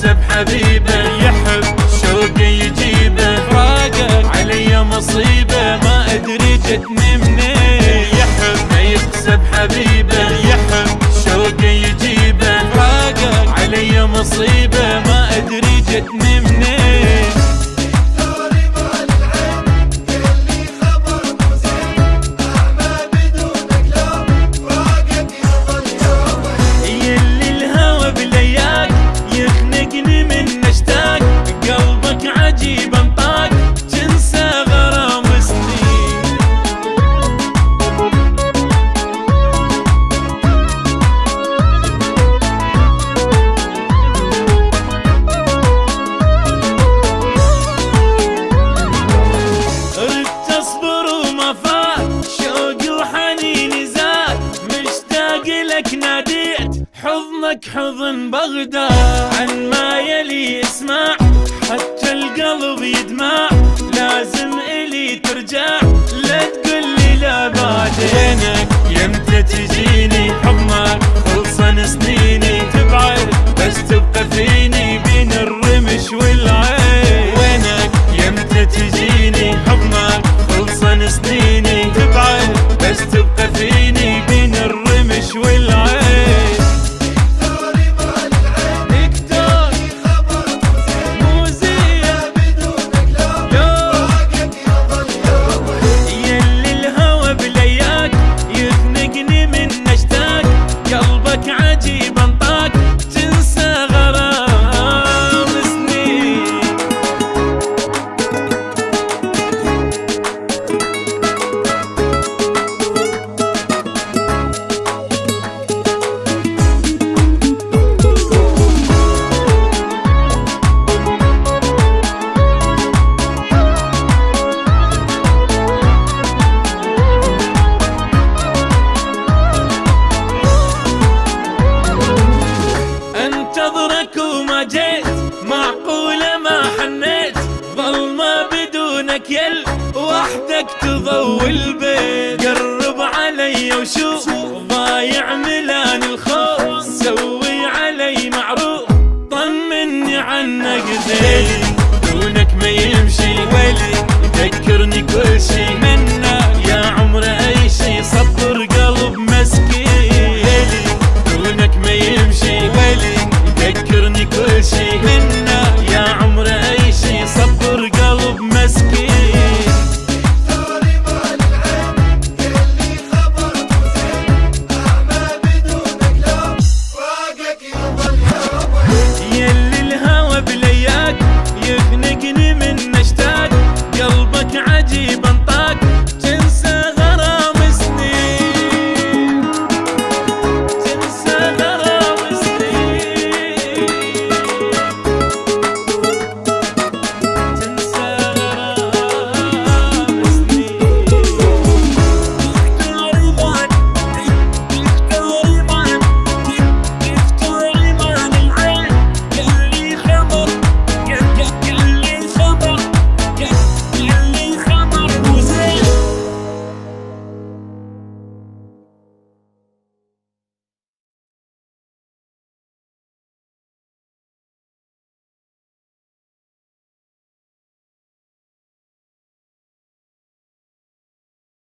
يكسب حبيبه، يحب شوقي يجيبه، فراقك علي مصيبه ما ادري جتني منين. يحب ما يكسب حبيبه، يحب شوقي يجيبه، فراقك علي مصيبه ما ادري جتني منين. ناديت حضنك حضن بغداد، عن ما يلي اسمع حتى القلب يدمع، لازم إلي ترجع لا تقولي لا بعدينك. يمتى تجيني حضنك خلصن سنيني، تبعد بس تبقى فيني بين الرمش والعين. وينك يمتى تجيني حضنك خلصن سنيني، تبعد بس تبقى فيني بين الرمش والعين. انتظرك وما جيت، معقولة ما حنيت، ظلمة بدونك يل وحدك تضوي البيت. قرب علي وشوف ضايع ملان الخوف، سوي علي معروف طمني عنك زين. دونك ما يمشي ولي يذكرني كل شي.